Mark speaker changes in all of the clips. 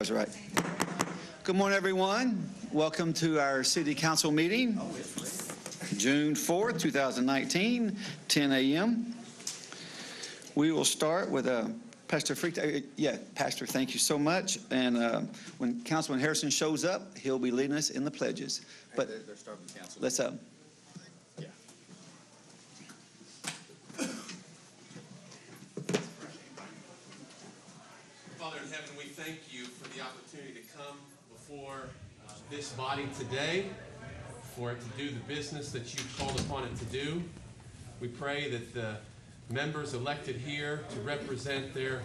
Speaker 1: was right. Good morning, everyone. Welcome to our City Council meeting, June 4th, 2019, 10 a.m. We will start with Pastor Freak. Pastor, thank you so much. And when Councilman Harrison shows up, he'll be leading us in the pledges. But
Speaker 2: they're starting the council.
Speaker 1: let's
Speaker 3: Father in heaven, we thank you for the opportunity to come before this body today, for it to do the business that you've called upon it to do. We pray that the members elected here to represent their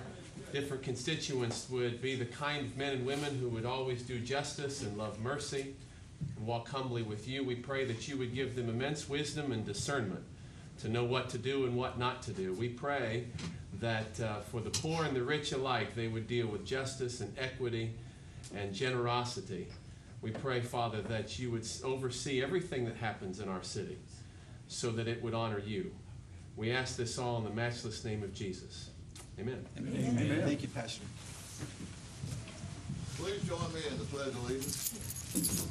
Speaker 3: different constituents would be the kind of men and women who would always do justice and love mercy and walk humbly with you. We pray that you would give them immense wisdom and discernment to know what to do and what not to do. We pray that for the poor and the rich alike, they would deal with justice and equity and generosity. We pray, Father, that you would oversee everything that happens in our city so that it would honor you. We ask this all in the matchless name of Jesus. Amen.
Speaker 1: Amen. Amen. Thank you, Pastor.
Speaker 4: Please join me in the Pledge of Allegiance.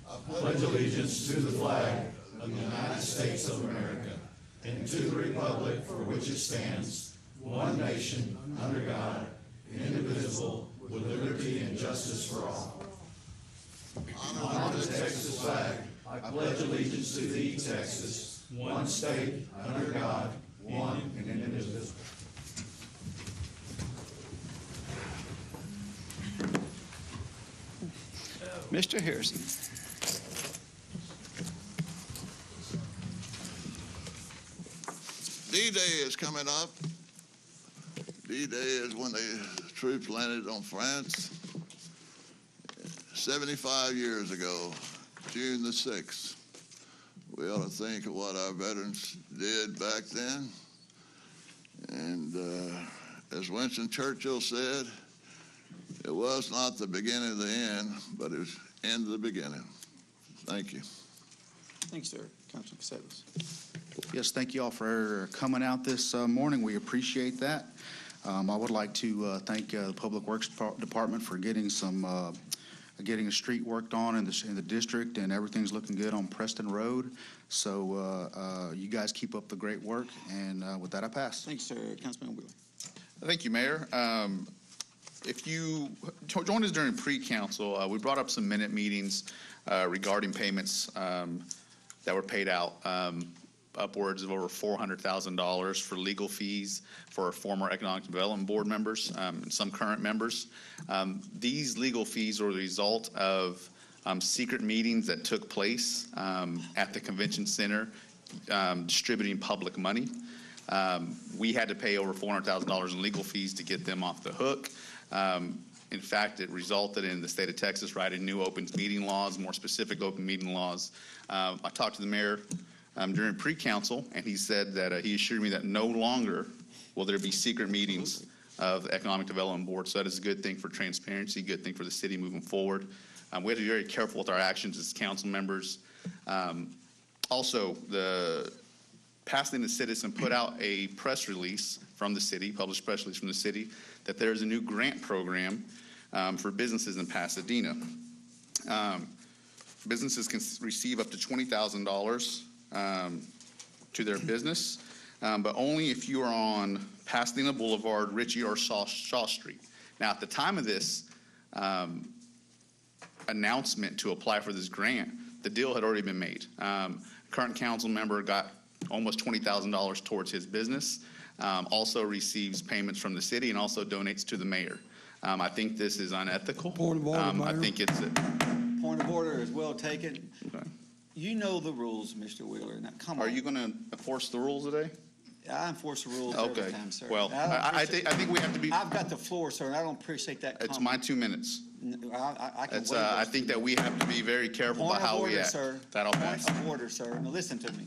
Speaker 5: I pledge allegiance to the flag of the United States of America and to the republic for which it stands, one nation, under God, indivisible, with liberty and justice for all. In honor of the Texas flag, I pledge allegiance to thee, Texas, one state, under God, one and indivisible.
Speaker 1: Mr. Harrison.
Speaker 4: D-Day is coming up. D-Day is when the troops landed on France 75 years ago, June the 6th. We ought to think of what our veterans did back then. And as Winston Churchill said, it was not the beginning of the end, but it was the end of the beginning. Thank you.
Speaker 1: Thanks, sir. Councilman Caceres.
Speaker 2: Yes, thank you all for coming out this morning. We appreciate that. I would like to thank the Public Works Department for getting a street worked on in the district, and everything's looking good on Preston Road. So you guys keep up the great work, and with that, I pass.
Speaker 1: Thanks, sir. Councilman Wheeler.
Speaker 6: Thank you, Mayor. If you joined us during pre-council, we brought up some minute meetings regarding payments that were paid out, upwards of over $400,000 for legal fees for former Economic Development Board members and some current members. These legal fees were the result of secret meetings that took place at the convention center distributing public money. We had to pay over $400,000 in legal fees to get them off the hook. In fact, it resulted in the state of Texas writing new open meeting laws, more specific open meeting laws. I talked to the mayor during pre-council, and he said that he assured me that no longer will there be secret meetings of the Economic Development Board. So that is a good thing for transparency, good thing for the city moving forward. We have to be very careful with our actions as council members. Also, the Pasadena Citizen put out a press release from the city, published press release from the city, that there's a new grant program for businesses in Pasadena. Businesses can receive up to $20,000 to their business, but only if you are on Pasadena Boulevard, Ritchie, or Shaw Street. Now, at the time of this announcement to apply for this grant, the deal had already been made. Current council member got almost $20,000 towards his business, also receives payments from the city, and also donates to the mayor. I think this is unethical.
Speaker 1: Point of order, Mayor.
Speaker 6: I think it's
Speaker 1: Point of order is well taken.
Speaker 6: okay.
Speaker 1: You know the rules, Mr. Wheeler. Now, come on.
Speaker 6: Are you going to enforce the rules today?
Speaker 1: I enforce the rules
Speaker 6: Okay.
Speaker 1: every time, sir.
Speaker 6: Well, I think we have to be.
Speaker 1: I've got the floor, sir, and I don't appreciate that
Speaker 6: It's
Speaker 1: comment.
Speaker 6: my 2 minutes.
Speaker 1: I can wait.
Speaker 6: I think that we have to be very careful
Speaker 1: Point
Speaker 6: about how
Speaker 1: of
Speaker 6: we
Speaker 1: order,
Speaker 6: act.
Speaker 1: sir.
Speaker 6: That'll pass.
Speaker 1: Point of order, sir. Now, listen to me.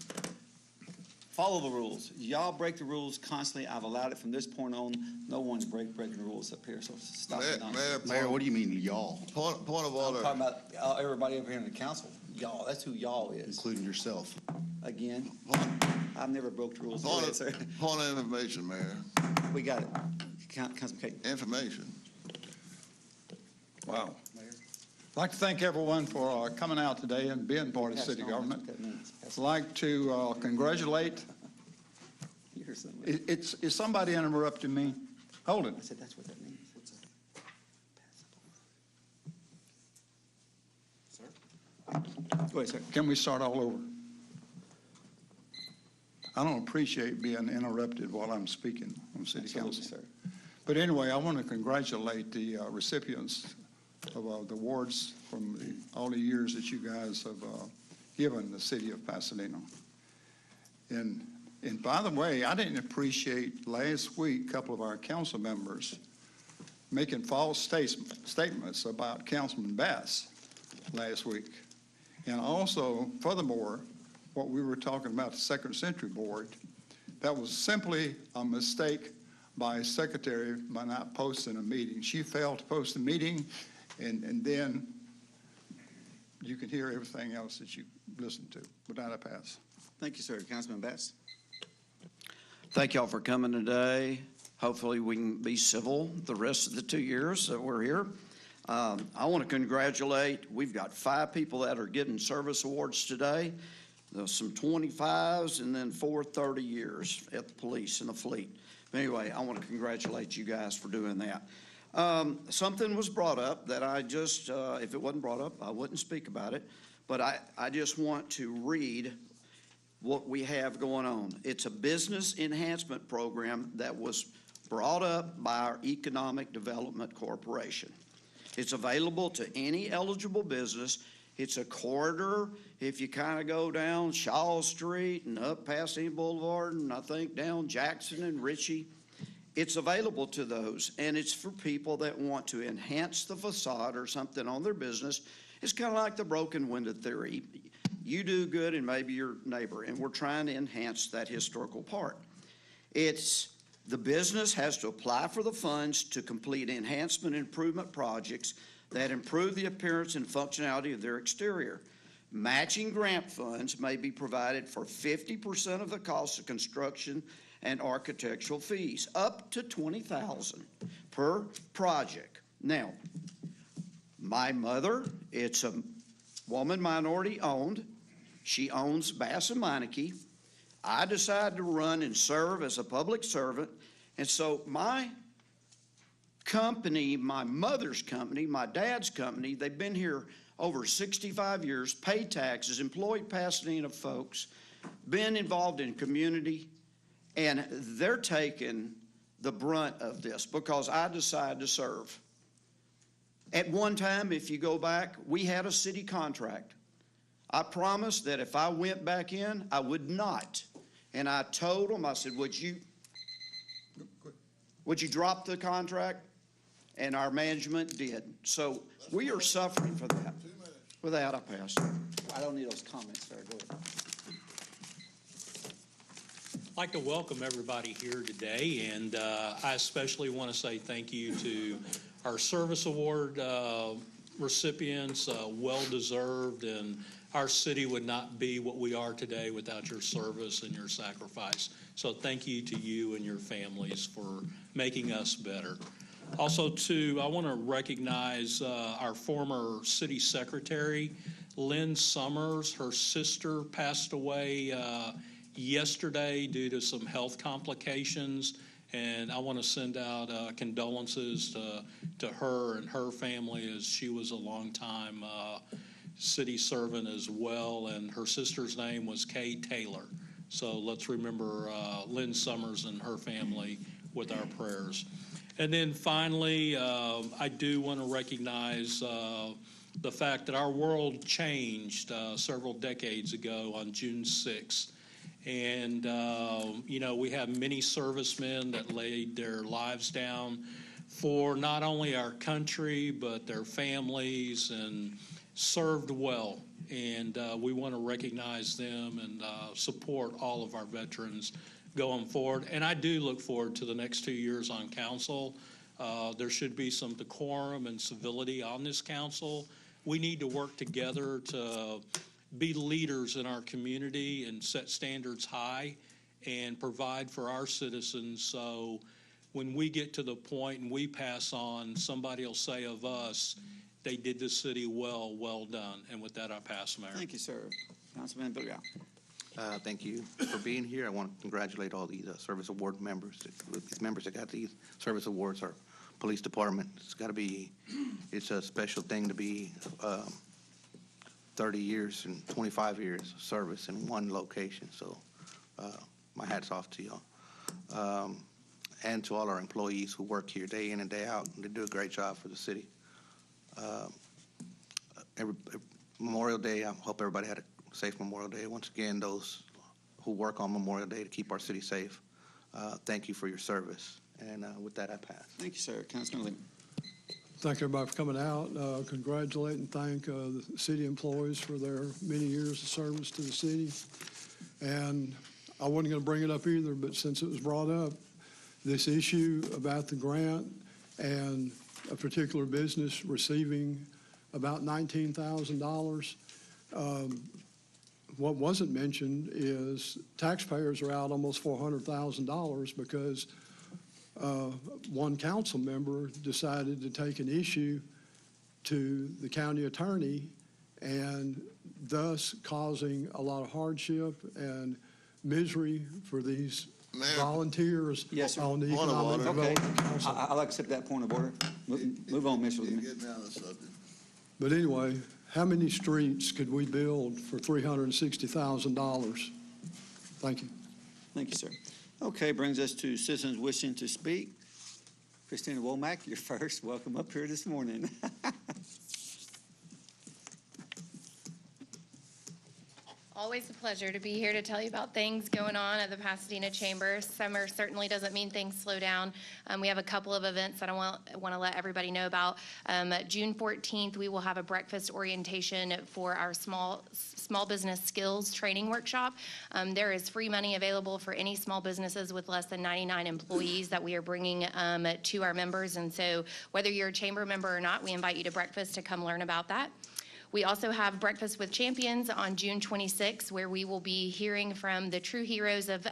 Speaker 1: Follow the rules. Y'all break the rules constantly. I've allowed it from this point on. No one's breaking the rules up here, so stop it.
Speaker 2: Mayor, what do you mean, y'all?
Speaker 4: Point of
Speaker 1: I'm
Speaker 4: order.
Speaker 1: talking about everybody over here in the council. Y'all, that's who y'all is.
Speaker 2: Including yourself.
Speaker 1: Again, I've never broke the rules. Go
Speaker 4: Point
Speaker 1: ahead, sir.
Speaker 4: of information, Mayor.
Speaker 1: We got it. Councilman Caton.
Speaker 4: Information.
Speaker 7: Wow. I'd like to thank everyone for coming out today and being part of city government. I'd like to congratulate. Is somebody interrupting me? Hold it.
Speaker 1: I said, that's what that means. Go ahead, sir.
Speaker 7: Can we start all over? I don't appreciate being interrupted while I'm speaking on city
Speaker 1: Absolutely,
Speaker 7: council.
Speaker 1: sir.
Speaker 7: But anyway, I want to congratulate the recipients of the awards from all the years that you guys have given the city of Pasadena. And by the way, I didn't appreciate last week, a couple of our council members making false statements about Councilman Bass last week. And also, furthermore, what we were talking about, the Second Century Board, that was simply a mistake by a secretary by not posting a meeting. She failed to post a meeting, and then you can hear everything else that you listened to. With that, I pass.
Speaker 1: Thank you, sir. Councilman Bass.
Speaker 8: Thank y'all for coming today. Hopefully we can be civil the rest of the 2 years that we're here. I want to congratulate, we've got 5 people that are getting service awards today. There's some 25s and then 4 30 years at the police and the fleet. But anyway, I want to congratulate you guys for doing that. Something was brought up that I just, if it wasn't brought up, I wouldn't speak about it. But I just want to read what we have going on. It's a business enhancement program that was brought up by our Economic Development Corporation. It's available to any eligible business. It's a corridor. If you kind of go down Shaw Street and up Pasadena Boulevard and I think down Jackson and Ritchie, it's available to those, and it's for people that want to enhance the facade or something on their business. It's kind of like the broken window theory. You do good and maybe your neighbor, and we're trying to enhance that historical part. The business has to apply for the funds to complete enhancement improvement projects that improve the appearance and functionality of their exterior. Matching grant funds may be provided for 50% of the cost of construction and architectural fees, up to $20,000 per project. Now, my mother, it's a woman minority owned. She owns Bass and Meineke. I decided to run and serve as a public servant. And so my company, my mother's company, my dad's company, they've been here over 65 years, paid taxes, employed Pasadena folks, been involved in community, and they're taking the brunt of this because I decided to serve. At one time, if you go back, we had a city contract. I promised that if I went back in, I would not. And I told them, I said, would you drop the contract? And our management did. So we are suffering for that. With that, I pass.
Speaker 1: I don't need those comments, sir. Go ahead.
Speaker 9: I'd like to welcome everybody here today, and I especially want to say thank you to our service award recipients, well-deserved, and our city would not be what we are today without your service and your sacrifice. So thank you to you and your families for making us better. Also, too, I want to recognize our former city secretary, Lynn Summers. Her sister passed away yesterday due to some health complications, and I want to send out condolences to her and her family, as she was a longtime city servant as well, and her sister's name was Kay Taylor. So let's remember Lynn Summers and her family with our prayers. And then finally, I do want to recognize the fact that our world changed several decades ago on June 6th. And, we have many servicemen that laid their lives down for not only our country, but their families, and served well. And we want to recognize them and support all of our veterans going forward. And I do look forward to the next 2 years on council. There should be some decorum and civility on this council. We need to work together to be leaders in our community and set standards high and provide for our citizens so when we get to the point and we pass on, somebody will say of us, they did the city well, well done. And with that, I pass, Mayor.
Speaker 1: Thank you, sir. Councilman Booyah.
Speaker 10: Thank you for being here. I want to congratulate all these service award members. These members that got these service awards are police department. It's a special thing to be 30 years and 25 years of service in one location. So my hat's off to y'all. And to all our employees who work here day in and day out. They do a great job for the city. Memorial Day, I hope everybody had a safe Memorial Day. Once again, those who work on Memorial Day to keep our city safe, thank you for your service. And with that, I pass.
Speaker 1: Thank you, sir. Councilman Lee.
Speaker 11: Thank everybody for coming out. Congratulate and thank the city employees for their many years of service to the city. And I wasn't going to bring it up either, but since it was brought up, this issue about the grant and a particular business receiving about $19,000. What wasn't mentioned is taxpayers are out almost $400,000 because one council member decided to take an issue to the county attorney and thus causing a lot of hardship and misery for these
Speaker 4: Mayor.
Speaker 11: volunteers
Speaker 1: Yes, sir.
Speaker 11: on the
Speaker 4: Point of
Speaker 11: Economic
Speaker 4: order.
Speaker 1: Okay,
Speaker 11: Development Council.
Speaker 1: I'll accept that point of order. Move on, Mr.
Speaker 4: You're
Speaker 1: Lee.
Speaker 4: getting out of the subject.
Speaker 11: But anyway, how many streets could we build for $360,000? Thank you.
Speaker 1: Thank you, sir. Okay, brings us to citizens wishing to speak. Christina Womack, you're first. Welcome up here this morning.
Speaker 12: Always a pleasure to be here to tell you about things going on at the Pasadena Chamber. Summer certainly doesn't mean things slow down. We have a couple of events that I want to let everybody know about. June 14th, we will have a breakfast orientation for our small business skills training workshop. There is free money available for any small businesses with less than 99 employees that we are bringing to our members. And so whether you're a chamber member or not, we invite you to breakfast to come learn about that. We also have Breakfast with Champions on June 26th, where we will be hearing from the true heroes of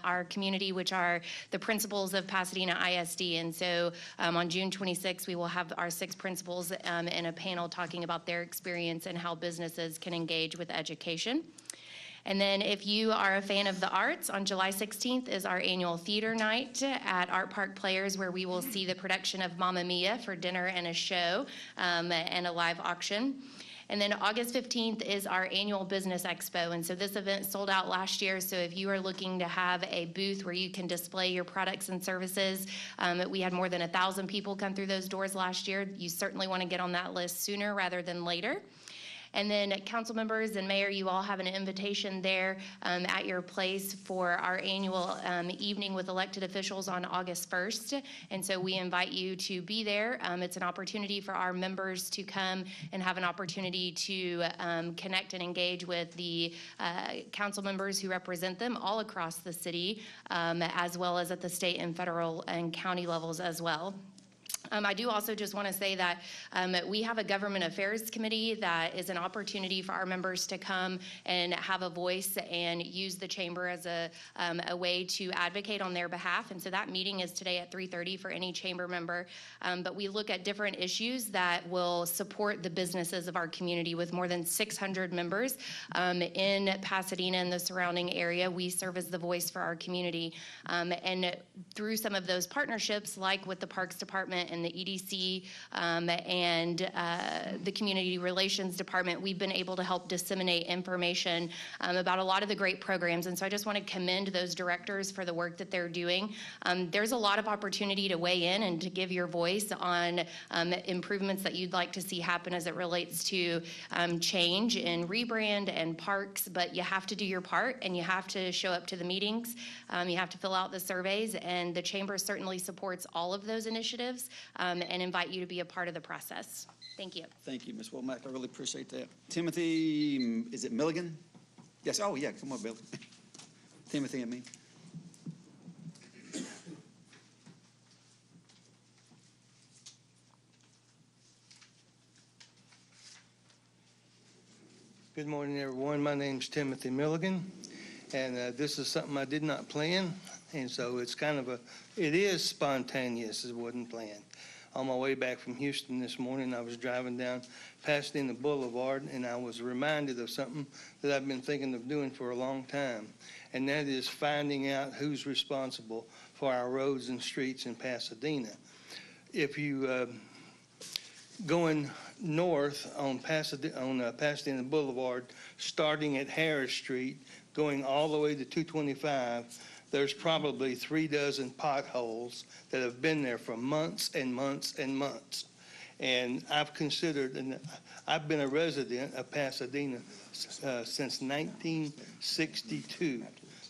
Speaker 12: our community, which are the principals of Pasadena ISD. And so on June 26th, we will have our 6 principals in a panel talking about their experience and how businesses can engage with education. And then if you are a fan of the arts, on July 16th is our annual theater night at Art Park Players, where we will see the production of Mamma Mia for dinner and a show and a live auction. And then August 15th is our annual business expo. And so this event sold out last year. So if you are looking to have a booth where you can display your products and services, we had more than 1,000 people come through those doors last year. You certainly want to get on that list sooner rather than later. And then council members and mayor, you all have an invitation there at your place for our annual evening with elected officials on August 1st. And so we invite you to be there. It's an opportunity for our members to come and have an opportunity to connect and engage with the council members who represent them all across the city, as well as at the state and federal and county levels as well. I do also just want to say that we have a government affairs committee that is an opportunity for our members to come and have a voice and use the chamber as a way to advocate on their behalf. And so that meeting is today at 3:30 for any chamber member. But we look at different issues that will support the businesses of our community with more than 600 members in Pasadena and the surrounding area. We serve as the voice for our community. And through some of those partnerships, like with the Parks Department and the EDC and the Community Relations Department, we've been able to help disseminate information about a lot of the great programs. And so I just want to commend those directors for the work that they're doing. There's a lot of opportunity to weigh in and to give your voice on improvements that you'd like to see happen as it relates to change in rebrand and parks, but you have to do your part and you have to show up to the meetings. You have to fill out the surveys, and the chamber certainly supports all of those initiatives and invite you to be a part of the process. Thank you.
Speaker 1: Thank you, Ms. Womack. I really appreciate that. Timothy, is it Milligan? Yes. Oh, yeah. Come on, Bill. Timothy, I mean.
Speaker 13: Good morning, everyone. My name's Timothy Milligan, and this is something I did not plan. And so it's it is spontaneous, it wasn't planned. On my way back from Houston this morning, I was driving down Pasadena Boulevard, and I was reminded of something that I've been thinking of doing for a long time, and that is finding out who's responsible for our roads and streets in Pasadena. If you going north on Pasadena Boulevard, starting at Harris Street, going all the way to 225, there's probably 3 dozen potholes that have been there for months and months and months. And I've considered, and I've been a resident of Pasadena since 1962.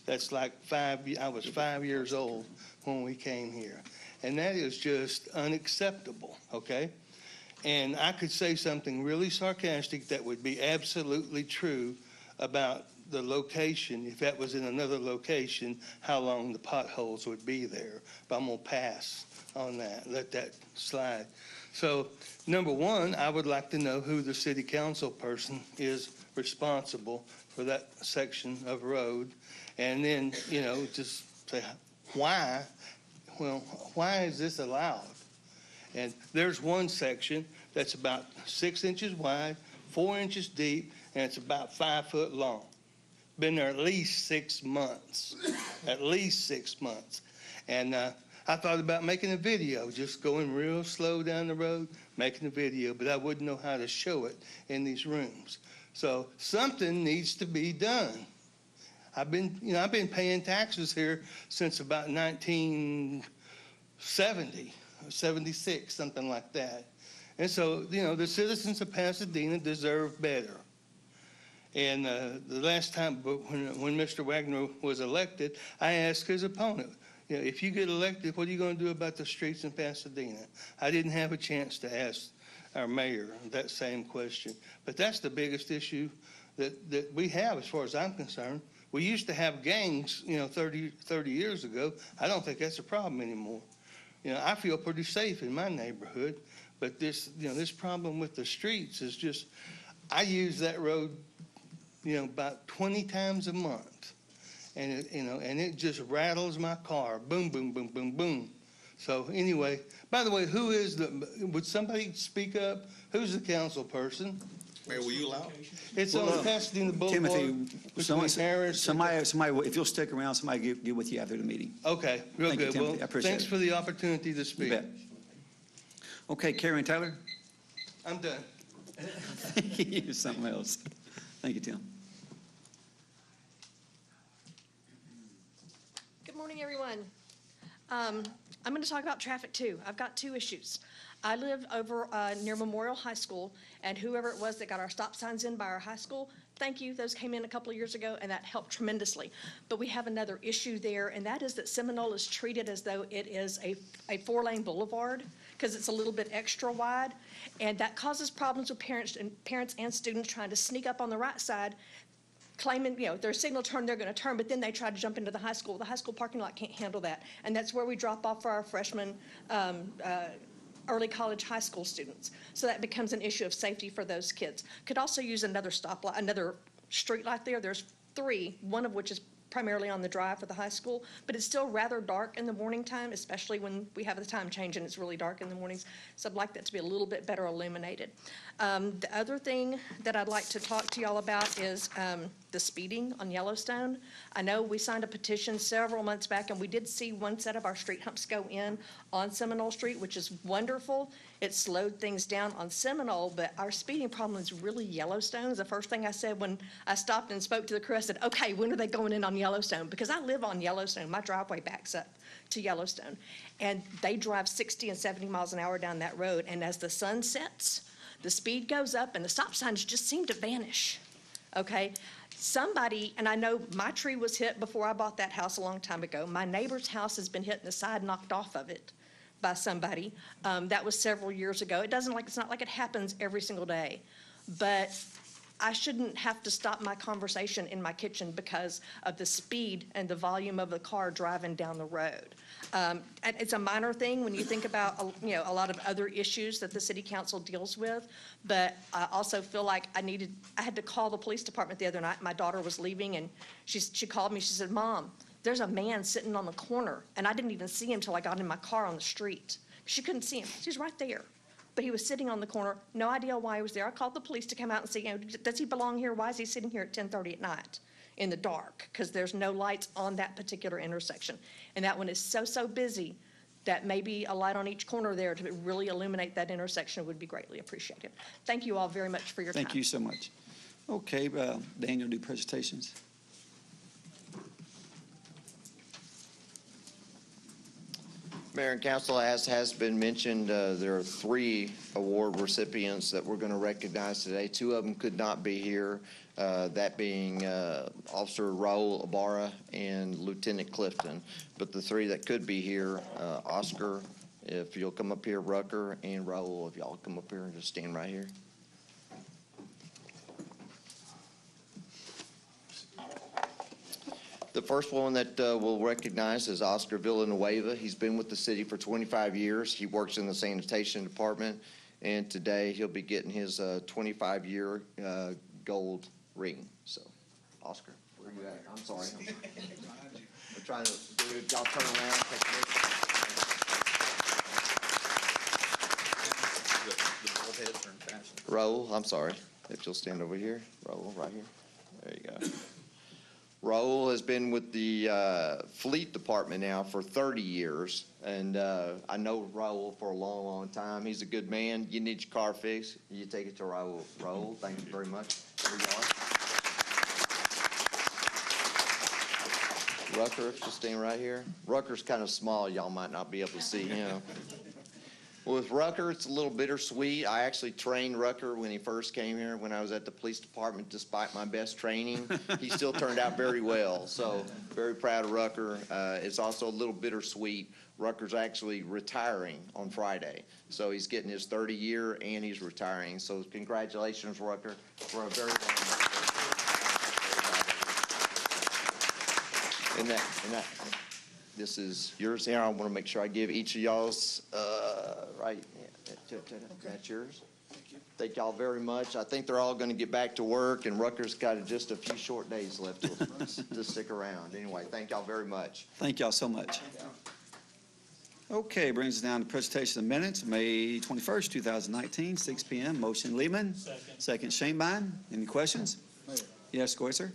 Speaker 13: That's like I was 5 years old when we came here. And that is just unacceptable, okay? And I could say something really sarcastic that would be absolutely true about the location, if that was in another location, how long the potholes would be there. But I'm going to pass on that, let that slide. So, number one, I would like to know who the city council person is responsible for that section of road. And then, just say, why? Well, why is this allowed? And there's one section that's about 6 inches wide, 4 inches deep, and it's about 5 foot long. Been there at least 6 months, at least 6 months. And I thought about making a video, just going real slow down the road, making a video, but I wouldn't know how to show it in these rooms. So something needs to be done. I've been paying taxes here since about 1970, 76, something like that. And so, the citizens of Pasadena deserve better. And the last time when Mr. Wagner was elected, I asked his opponent, if you get elected, what are you going to do about the streets in Pasadena? I didn't have a chance to ask our mayor that same question. But that's the biggest issue that we have as far as I'm concerned. We used to have gangs, 30 years ago. I don't think that's a problem anymore. I feel pretty safe in my neighborhood, but this problem with the streets is just, I use that road about 20 times a month, and it just rattles my car, boom, boom, boom, boom, boom. So anyway, by the way, would somebody speak up? Who's the council person?
Speaker 6: Mayor, will you allow?
Speaker 1: It's on Pasadena Boulevard. Timothy, somebody, if you'll stick around, somebody get with you after the meeting.
Speaker 13: Okay, real
Speaker 1: Thank you,
Speaker 13: good.
Speaker 1: Timothy.
Speaker 13: Well,
Speaker 1: I appreciate
Speaker 13: thanks
Speaker 1: it.
Speaker 13: for the opportunity to speak.
Speaker 1: You bet. Okay, Karen Taylor.
Speaker 13: I'm done.
Speaker 1: You're something else. Thank you, Tim.
Speaker 14: Good morning, everyone. I'm going to talk about traffic, too. I've got 2 issues. I live over near Memorial High School, and whoever it was that got our stop signs in by our high school, thank you. Those came in a couple of years ago, and that helped tremendously. But we have another issue there, and that is that Seminole is treated as though it is a 4-lane boulevard because it's a little bit extra wide, and that causes problems with parents and students trying to sneak up on the right side, claiming, their signal turn, they're going to turn, but then they try to jump into the high school. The high school parking lot can't handle that, and that's where we drop off for our freshmen, early college, high school students. So that becomes an issue of safety for those kids. Could also use another stoplight, another street light there. There's 3, one of which is primarily on the drive for the high school, but it's still rather dark in the morning time, especially when we have the time change and it's really dark in the mornings. So I'd like that to be a little bit better illuminated. The other thing that I'd like to talk to y'all about is the speeding on Yellowstone. I know we signed a petition several months back, and we did see one set of our street humps go in on Seminole Street, which is wonderful. It slowed things down on Seminole, but our speeding problem is really Yellowstone. The first thing I said when I stopped and spoke to the crew, I said, okay, when are they going in on Yellowstone? Because I live on Yellowstone. My driveway backs up to Yellowstone. And they drive 60 and 70 miles an hour down that road. And as the sun sets, the speed goes up and the stop signs just seem to vanish. Okay? Somebody, and I know my tree was hit before I bought that house a long time ago. My neighbor's house has been hit and the side knocked off of it by somebody. That was several years ago. It's not like it happens every single day. But I shouldn't have to stop my conversation in my kitchen because of the speed and the volume of the car driving down the road. And it's a minor thing when you think about a lot of other issues that the city council deals with, but I also feel like I had to call the police department the other night. My daughter was leaving, and she called me. She said, "Mom, there's a man sitting on the corner, and I didn't even see him till I got in my car on the street. She couldn't see him. He was right there. But he was sitting on the corner, no idea why he was there. I called the police to come out and see, does he belong here? Why is he sitting here at 10:30 at night in the dark? Because there's no lights on that particular intersection. And that one is so busy that maybe a light on each corner there to really illuminate that intersection would be greatly appreciated. Thank you all very much for your time.
Speaker 1: Thank you so much. Okay, Daniel, do presentations.
Speaker 15: Mayor and Council, as has been mentioned, there are 3 award recipients that we're going to recognize today. 2 of them could not be here, that being Officer Raul Ibarra and Lieutenant Clifton. But the 3 that could be here, Oscar, if you'll come up here, Rucker, and Raul, if y'all come up here and just stand right here. The first one that we'll recognize is Oscar Villanueva. He's been with the city for 25 years. He works in the sanitation department, and today he'll be getting his 25-year gold ring. So, Oscar, where are you at? I'm sorry. We're trying to do it. Y'all turn around. Take a look.
Speaker 6: The bald heads are in fashion.
Speaker 15: Raul, I'm sorry. If you'll stand over here. Raul, right here. There you go. Raul has been with the fleet department now for 30 years, and I know Raul for a long time. He's a good man. You need your car fixed, you take it to Raul. Raul, thank you very much. Here you are. Rucker, if you'll stand right here. Rucker's kind of small. Y'all might not be able to see him. With Rucker, it's a little bittersweet. I actually trained Rucker when he first came here, when I was at the police department. Despite my best training, he still turned out very well. So very proud of Rucker. It's also a little bittersweet. Rucker's actually retiring on Friday. So he's getting his 30 year and he's retiring. So congratulations, Rucker, for a very long this is yours here. I want to make sure I give each of y'all's, right, yeah, that's yours. Thank y'all very much. I think they're all going to get back to work, and Rucker's got just a few short days left to stick around. Anyway, thank y'all very much.
Speaker 1: Thank y'all so much. Okay, brings us down to presentation of minutes, May 21st, 2019, 6 p.m. Motion Lehman. Second Shanebine. Any questions? Yes, go ahead, sir.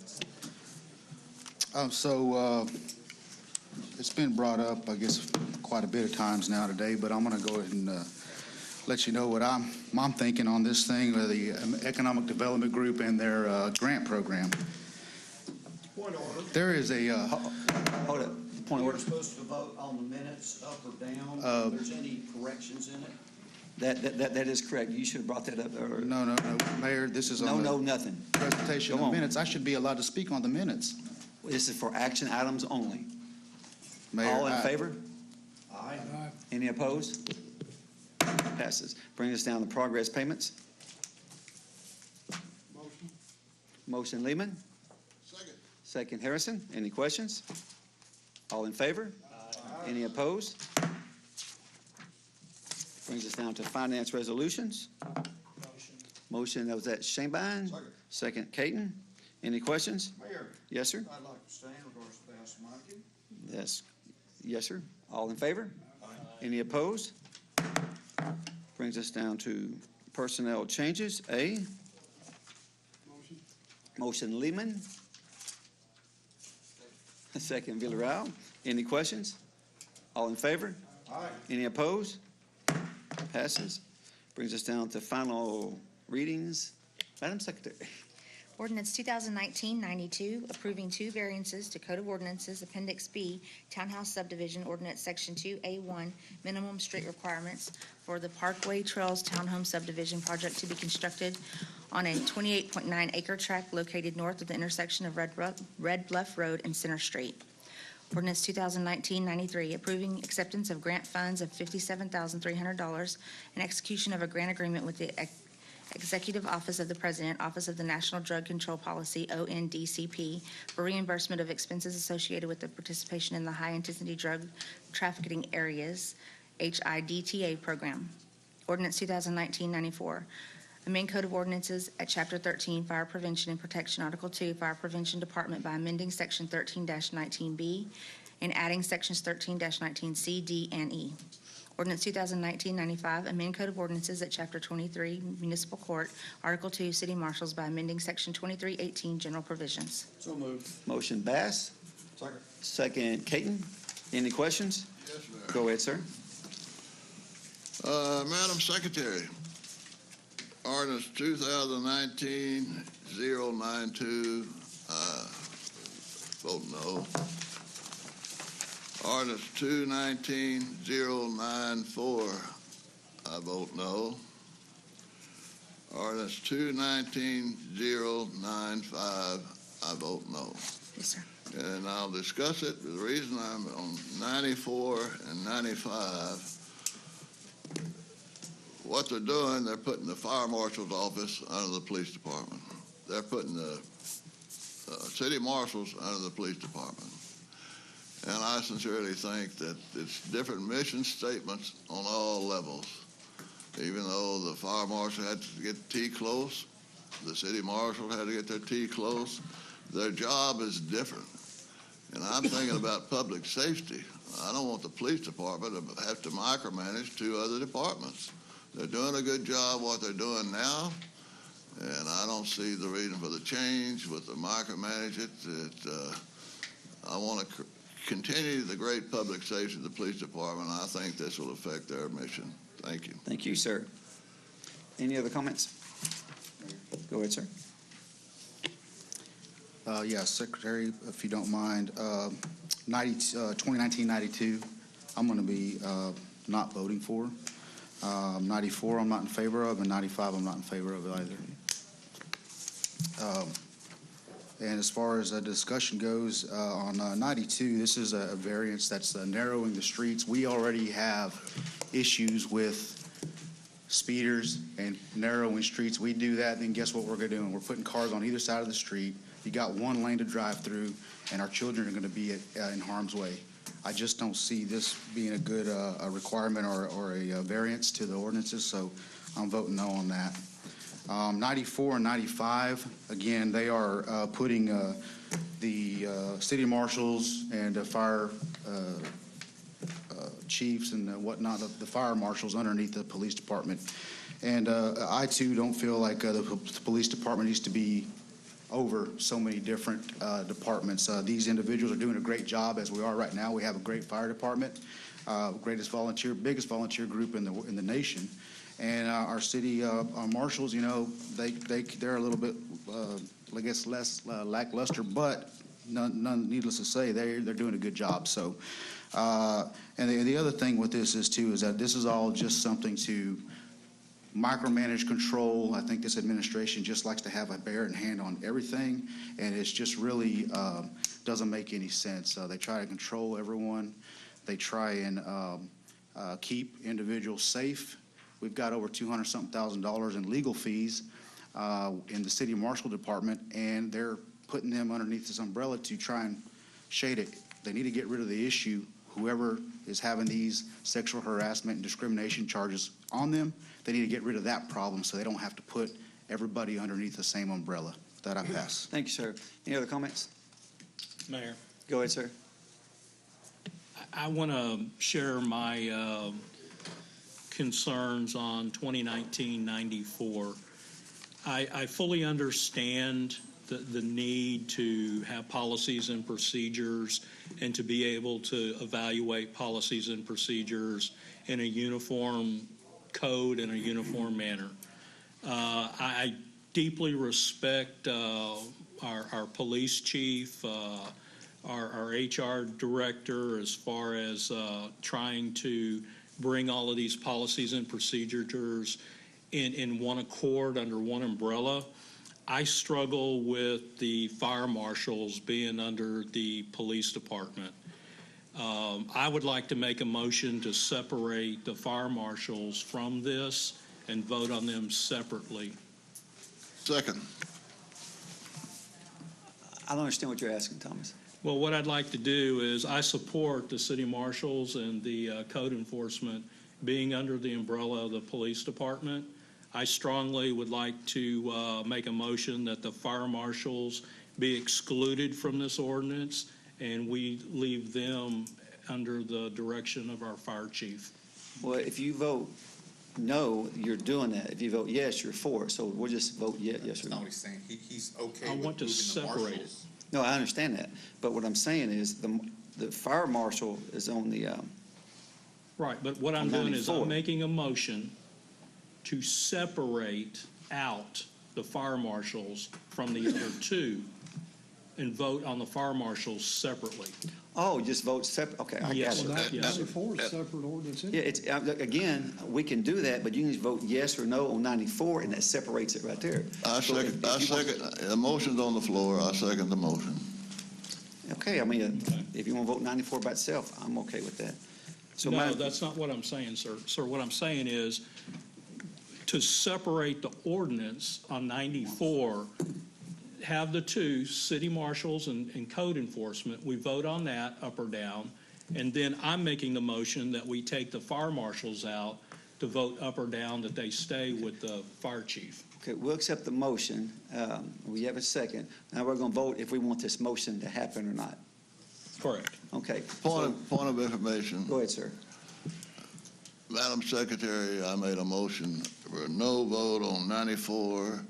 Speaker 2: It's been brought up, I guess, quite a bit of times now today, but I'm going to go ahead and let you know what I'm thinking on this thing with the Economic Development Group and their grant program.
Speaker 8: Point of order.
Speaker 2: There is a...
Speaker 1: Hold up. Point of order.
Speaker 8: We're supposed to vote on the minutes up or down. If there's any corrections in it.
Speaker 1: That is correct. You should have brought that up earlier.
Speaker 2: No, Mayor, this is on
Speaker 1: nothing.
Speaker 2: Presentation
Speaker 1: Go
Speaker 2: of
Speaker 1: on.
Speaker 2: minutes. I should be allowed to speak on the minutes.
Speaker 1: This is for action items only.
Speaker 2: Mayor,
Speaker 1: All in favor?
Speaker 8: Aye.
Speaker 1: Any opposed? Passes. Bring us down to progress payments. Motion Lehman. Second Harrison. Any questions? All in favor? Aye. Any opposed? Brings us down to finance resolutions. Motion, that was at Shanebine. Second Caton. Any questions?
Speaker 8: Mayor.
Speaker 1: Yes, sir.
Speaker 8: I'd like to stay in regards to Bass Market.
Speaker 1: Yes, sir. All in favor? Aye. Any opposed? Brings us down to personnel changes. A. Motion Lehman. Second Villarreal. Any questions? All in favor?
Speaker 8: Aye.
Speaker 1: Any opposed? Passes. Brings us down to final readings. Madam Secretary.
Speaker 16: Ordinance 2019-92, approving 2 variances to Code of Ordinances, Appendix B, Townhouse Subdivision Ordinance Section 2A1, minimum street requirements for the Parkway Trails Townhome Subdivision project to be constructed on a 28.9 acre tract located north of the intersection of Red Bluff Road and Center Street. Ordinance 2019-93, approving acceptance of grant funds of $57,300 and execution of a grant agreement with the Executive Office of the President, Office of the National Drug Control Policy, ONDCP, for reimbursement of expenses associated with the participation in the High Intensity Drug Trafficking Areas, HIDTA program. Ordinance 2019-94, Amend Code of Ordinances at Chapter 13, Fire Prevention and Protection, Article 2, Fire Prevention Department by amending Section 13-19B and adding Sections 13-19C, D, and E. Ordinance 2019-95, amend Code of Ordinances at Chapter 23, Municipal Court, Article 2, City Marshals by amending Section 2318, General Provisions.
Speaker 1: So moved. Motion Bass. Second. Second Caton. Any questions?
Speaker 4: Yes, Mayor.
Speaker 1: Go ahead, sir.
Speaker 4: Madam Secretary, ordinance 2019-092, vote no. Ordinance 219-094, I vote no. Ordinance 219-095, I vote no.
Speaker 16: Yes, sir.
Speaker 4: And I'll discuss it. The reason I'm on 94 and 95, what they're doing, they're putting the fire marshal's office under the police department. They're putting the city marshals under the police department. And I sincerely think that it's different mission statements on all levels. Even though the fire marshal had to get T close, the city marshal had to get their T close, their job is different. And I'm thinking about public safety. I don't want the police department to have to micromanage two other departments. They're doing a good job what they're doing now, and I don't see the reason for the change with the micromanage it. I want to continue the great public safety of the police department. I think this will affect their mission. Thank you.
Speaker 1: Thank you, sir. Any other comments? Go ahead, sir.
Speaker 2: Yes, Secretary, if you don't mind, 2019-92, I'm going to be not voting for. 94, I'm not in favor of, and 95, I'm not in favor of either. And as far as the discussion goes, on 92, this is a variance that's narrowing the streets. We already have issues with speeders and narrowing streets. We do that, then guess what we're going to do? We're putting cars on either side of the street. You got one lane to drive through, and our children are going to be in harm's way. I just don't see this being a good a requirement or a variance to the ordinances, so I'm voting no on that. 94 and 95, again, they are putting the city marshals and fire chiefs and whatnot, the fire marshals underneath the police department. And I, too, don't feel like the police department needs to be over so many different departments. These individuals are doing a great job as we are right now. We have a great fire department, biggest volunteer group in the nation. And our city marshals, you know, they're a little bit, I guess, less lackluster, but none needless to say, they're doing a good job. So, and the other thing with this is that this is all just something to micromanage control. I think this administration just likes to have a bear in hand on everything, and it's just really doesn't make any sense. They try to control everyone. They try and keep individuals safe. We've got over $200,000 in legal fees in the city marshal department, and they're putting them underneath this umbrella to try and shade it. They need to get rid of the issue. Whoever is having these sexual harassment and discrimination charges on them, they need to get rid of that problem so they don't have to put everybody underneath the same umbrella. With that, I pass.
Speaker 1: Thank you, sir. Any other comments?
Speaker 9: Mayor,
Speaker 1: Go ahead, sir.
Speaker 9: I want to share my concerns on 2019-94. I fully understand the need to have policies and procedures and to be able to evaluate policies and procedures in a uniform code in a uniform manner. I deeply respect our police chief, our HR director, as far as trying to bring all of these policies and procedures in one accord under one umbrella. I struggle with the fire marshals being under the police department. I would like to make a motion to separate the fire marshals from this and vote on them separately.
Speaker 4: Second.
Speaker 1: I don't understand what you're asking, Thomas.
Speaker 9: Well, what I'd like to do is I support the city marshals and the code enforcement being under the umbrella of the police department. I strongly would like to make a motion that the fire marshals be excluded from this ordinance, and we leave them under the direction of our fire chief.
Speaker 1: Well, if you vote no, you're doing that. If you vote yes, you're for it. So we'll just vote yes or
Speaker 6: That's
Speaker 1: no.
Speaker 6: not what he's saying. He's okay
Speaker 9: I
Speaker 6: with
Speaker 9: want to
Speaker 6: moving the
Speaker 9: separate it.
Speaker 6: marshals.
Speaker 1: No, I understand that. But what I'm saying is the fire marshal is on the,
Speaker 9: Right, but what I'm doing is
Speaker 1: 94.
Speaker 9: I'm making a motion to separate out the fire marshals from the other two and vote on the fire marshals separately.
Speaker 1: oh, just vote separate. Okay, I got
Speaker 9: Yes,
Speaker 1: it.
Speaker 11: Well, that,
Speaker 9: yes.
Speaker 11: 94 is a separate ordinance.
Speaker 1: Yeah, it's, again, we can do that, but you can just vote yes or no on 94, and that separates it right there.
Speaker 4: I
Speaker 1: So
Speaker 4: second,
Speaker 1: if you want-
Speaker 4: the motion's on the floor, I second the motion.
Speaker 1: Okay, I mean, if you want to vote 94 by itself, I'm okay with that. So
Speaker 9: No,
Speaker 1: my-
Speaker 9: that's not what I'm saying, sir. Sir, what I'm saying is to separate the ordinance on 94, have the two, city marshals and code enforcement, we vote on that up or down, and then I'm making the motion that we take the fire marshals out to vote up or down, that they stay with the fire chief.
Speaker 1: Okay, we'll accept the motion. We have a second. Now we're going to vote if we want this motion to happen or not.
Speaker 9: Correct.
Speaker 1: Okay.
Speaker 4: Point of information.
Speaker 1: Go ahead, sir.
Speaker 4: Madam Secretary, I made a motion for a no vote on 94.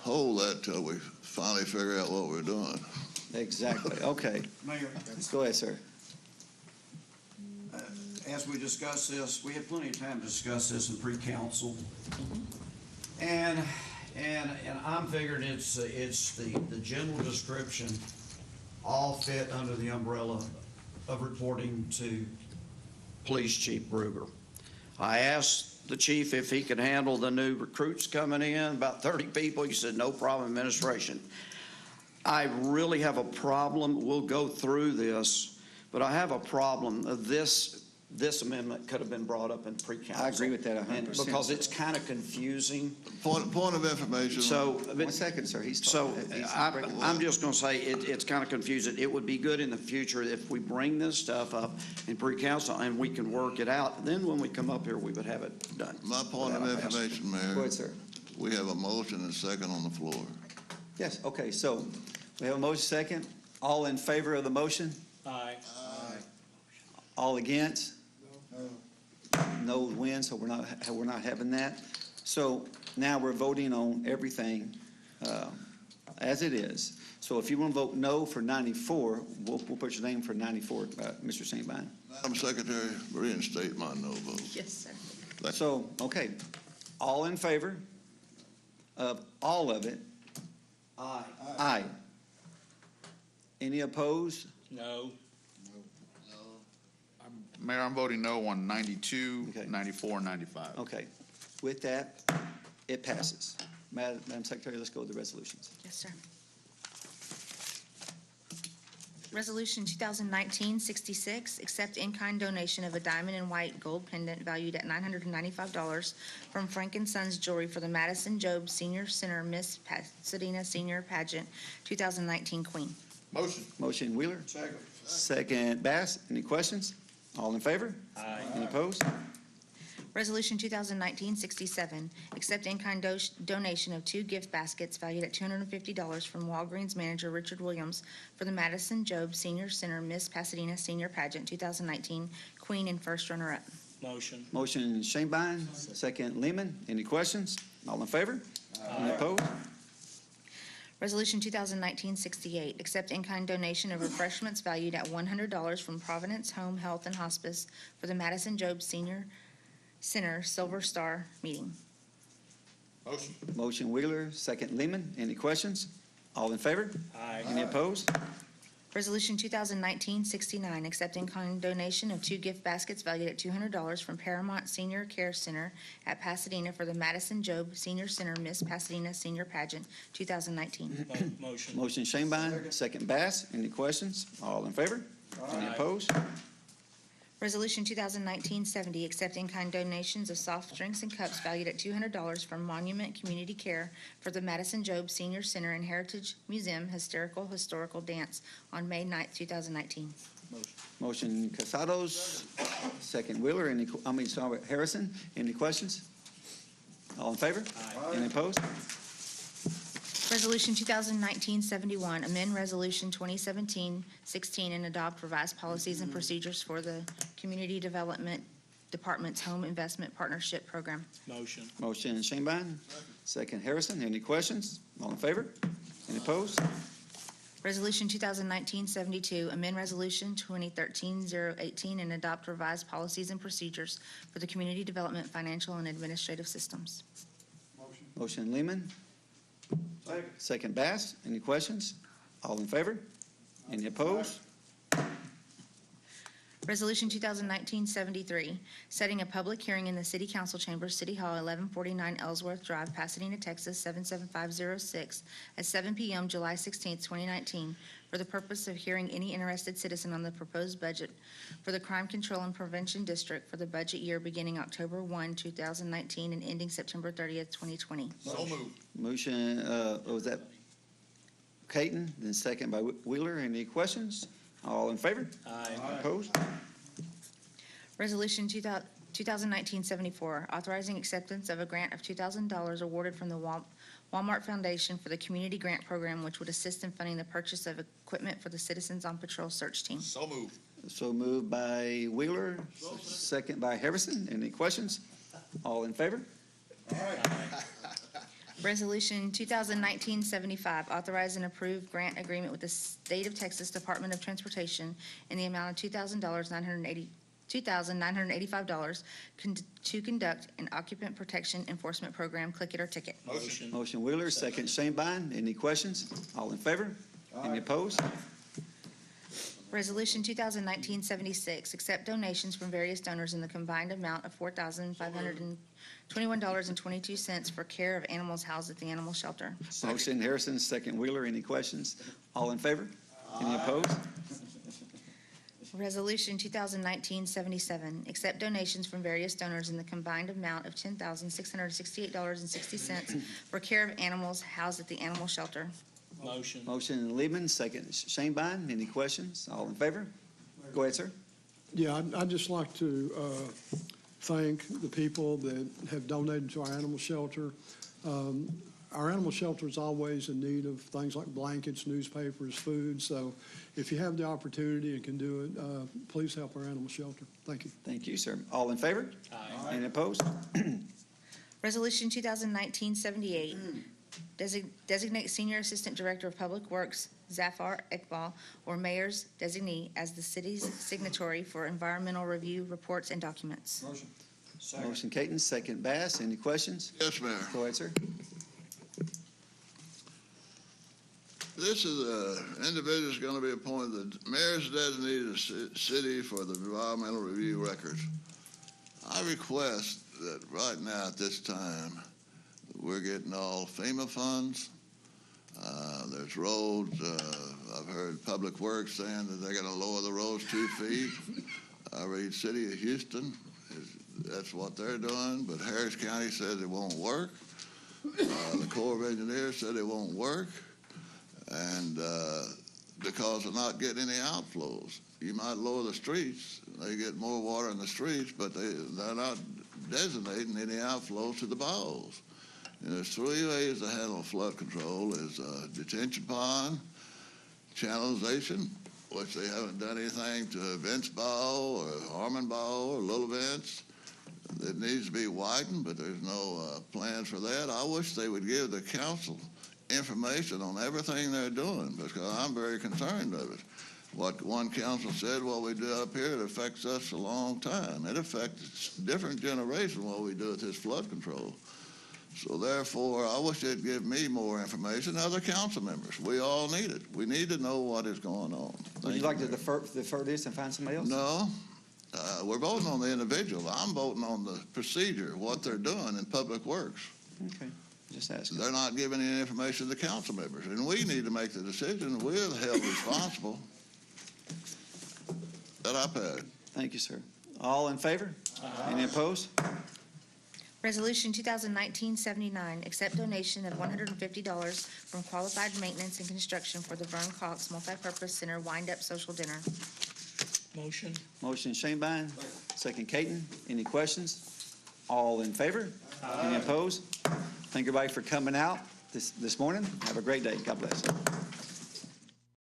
Speaker 4: Hold that till we finally figure out what we're doing.
Speaker 1: Exactly. Okay.
Speaker 8: Mayor,
Speaker 1: Go ahead, sir.
Speaker 8: as we discuss this, we had plenty of time to discuss this in pre-council. And I'm figuring it's the general description all fit under the umbrella of reporting to Police Chief Bruger. I asked the chief if he could handle the new recruits coming in, about 30 people. He said, no problem, administration. I really have a problem. We'll go through this, but I have a problem. This amendment could have been brought up in pre-council.
Speaker 1: I agree with that 100%.
Speaker 8: And because it's kind of confusing.
Speaker 4: Point of information.
Speaker 8: So,
Speaker 1: 1 second, sir. He's
Speaker 8: so
Speaker 1: talking.
Speaker 8: I'm just going to say it's kind of confusing. It would be good in the future if we bring this stuff up in pre-council and we can work it out. Then when we come up here, we would have it done.
Speaker 4: My point of information, Mayor.
Speaker 1: Go ahead, sir.
Speaker 4: We have a motion and a second on the floor.
Speaker 1: Yes, okay, so we have a motion second. All in favor of the motion?
Speaker 9: Aye.
Speaker 1: All against? No win, so we're not having that. So now we're voting on everything as it is. So if you want to vote no for 94, we'll put your name for 94, Mr. St. Vine.
Speaker 4: Madam Secretary, reinstate my no vote.
Speaker 16: Yes, sir.
Speaker 1: So, okay, all in favor of all of it?
Speaker 8: Aye.
Speaker 1: Aye. Any opposed?
Speaker 9: No.
Speaker 6: Mayor, I'm voting no on 92,
Speaker 1: Okay.
Speaker 6: 94, and 95.
Speaker 1: Okay. With that, it passes. Madam Secretary, let's go with the resolutions.
Speaker 16: Yes, sir. Resolution 2019-66, accept in-kind donation of a diamond and white gold pendant valued at $995 from Frank & Sons Jewelry for the Madison Job Senior Center Miss Pasadena Senior Pageant 2019 Queen.
Speaker 6: Motion.
Speaker 1: Motion Wheeler.
Speaker 8: Second.
Speaker 1: Second Bass. Any questions? All in favor?
Speaker 9: Aye.
Speaker 1: Any opposed?
Speaker 16: Resolution 2019-67, accept in-kind donation of 2 gift baskets valued at $250 from Walgreens manager Richard Williams for the Madison Job Senior Center Miss Pasadena Senior Pageant 2019 Queen and first runner-up.
Speaker 9: Motion.
Speaker 1: Motion Shanebine, second Lehman. Any questions? All in favor? Any opposed?
Speaker 16: Resolution 2019-68, accept in-kind donation of refreshments valued at $100 from Providence Home Health and Hospice for the Madison Job Senior Center Silver Star Meeting.
Speaker 6: Motion.
Speaker 1: Motion Wheeler, second Lehman. Any questions? All in favor?
Speaker 9: Aye.
Speaker 1: Any opposed?
Speaker 16: Resolution 2019-69, accept in-kind donation of 2 gift baskets valued at $200 from Paramount Senior Care Center at Pasadena for the Madison Job Senior Center Miss Pasadena Senior Pageant 2019.
Speaker 9: Motion.
Speaker 1: Motion Shanebine, second Bass. Any questions? All in favor? Any
Speaker 9: Aye.
Speaker 1: opposed?
Speaker 16: Resolution 2019-70, accept in-kind donations of soft drinks and cups valued at $200 from Monument Community Care for the Madison Job Senior Center and Heritage Museum Historical Dance on May 9th, 2019.
Speaker 1: Motion Casados, second Wheeler. Harrison. Any questions? All in favor? Any opposed?
Speaker 16: Resolution 2019-71, amend Resolution 2017-16 and adopt revised policies and procedures for the Community Development Department's Home Investment Partnership Program.
Speaker 9: Motion.
Speaker 1: Motion Shanebine, second Harrison. Any questions? All in favor? Any opposed?
Speaker 16: Resolution 2019-72, amend Resolution 2013-018 and adopt revised policies and procedures for the Community Development Financial and Administrative Systems.
Speaker 1: Motion Lehman. Second Bass. Any questions? All in favor? Any opposed?
Speaker 16: Resolution 2019-73, setting a public hearing in the City Council Chambers, City Hall, 1149 Ellsworth Drive, Pasadena, Texas, 77506, at 7 p.m., July 16, 2019, for the purpose of hearing any interested citizen on the proposed budget for the Crime Control and Prevention District for the budget year beginning October 1, 2019, and ending September 30th, 2020.
Speaker 5: So moved.
Speaker 1: Motion, was that Caton, then second by Wheeler. Any questions? All in favor?
Speaker 9: Aye.
Speaker 1: Opposed?
Speaker 16: Resolution 2019-74, authorizing acceptance of a grant of $2,000 awarded from the Walmart Foundation for the Community Grant Program, which would assist in funding the purchase of equipment for the Citizens on Patrol search team.
Speaker 5: So moved.
Speaker 1: So moved by Wheeler, second by Harrison. Any questions? All in favor?
Speaker 16: Resolution 2019-75, authorize and approve grant agreement with the State of Texas Department of Transportation in the amount of $2,985 to conduct an occupant protection enforcement program, Click It or Ticket.
Speaker 9: Motion.
Speaker 1: Motion Wheeler, second Shanebine. Any questions? All in favor? Any opposed?
Speaker 16: Resolution 2019-76, accept donations from various donors in the combined amount of $4,521.22 for care of animals housed at the animal shelter.
Speaker 1: Motion Harrison, second Wheeler. Any questions? All in favor? Any opposed?
Speaker 16: Resolution 2019-77, accept donations from various donors in the combined amount of $10,668.60 for care of animals housed at the animal shelter.
Speaker 9: Motion.
Speaker 1: Motion Lehman, second Shanebine. Any questions? All in favor? Go ahead, sir.
Speaker 11: Yeah, I'd just like to thank the people that have donated to our animal shelter. Our animal shelter is always in need of things like blankets, newspapers, food. So if you have the opportunity and can do it, please help our animal shelter. Thank you.
Speaker 1: Thank you, sir. All in favor?
Speaker 9: Aye.
Speaker 1: Any opposed?
Speaker 16: Resolution 2019-78, designate Senior Assistant Director of Public Works, Zafar Iqbal, or Mayor's designee as the city's signatory for environmental review reports and documents.
Speaker 1: Motion Caton, second Bass. Any questions?
Speaker 4: Yes, Mayor.
Speaker 1: Go ahead, sir.
Speaker 4: This is individual is going to be appointed the mayor's designee of the city for the environmental review records. I request that right now at this time, we're getting all FEMA funds. There's roads. I've heard Public Works saying that they're going to lower the roads 2 feet. I read City of Houston. That's what they're doing, but Harris County says it won't work. The Corps of Engineers said it won't work. And because of not getting any outflows. You might lower the streets, they get more water in the streets, but they're not designating any outflows to the bowels. And there's 3 ways to handle flood control: is detention pond, channelization, which they haven't done anything to Vince Bow or Harmon Bow or Little Vince. It needs to be widened, but there's no plans for that. I wish they would give the council information on everything they're doing, because I'm very concerned of it. What one council said, what we do up here, it affects us a long time. It affects different generations what we do with this flood control. So therefore, I wish they'd give me more information, other council members. We all need it. We need to know what is going on.
Speaker 1: Would you like to defer this and find somebody else?
Speaker 4: No. We're voting on the individual. I'm voting on the procedure, what they're doing in Public Works.
Speaker 1: Okay, just asking.
Speaker 4: They're not giving any information to the council members, and we need to make the decision. We're held responsible. That I've had.
Speaker 1: Thank you, sir. All in favor? Any opposed?
Speaker 16: Resolution 2019-79, accept donation of $150 from Qualified Maintenance and Construction for the Vern Cox Multipurpose Center Wind-Up Social Dinner.
Speaker 9: Motion.
Speaker 1: Motion Shanebine, second Caton. Any questions? All in favor? Any opposed? Thank everybody for coming out this morning. Have a great day. God bless.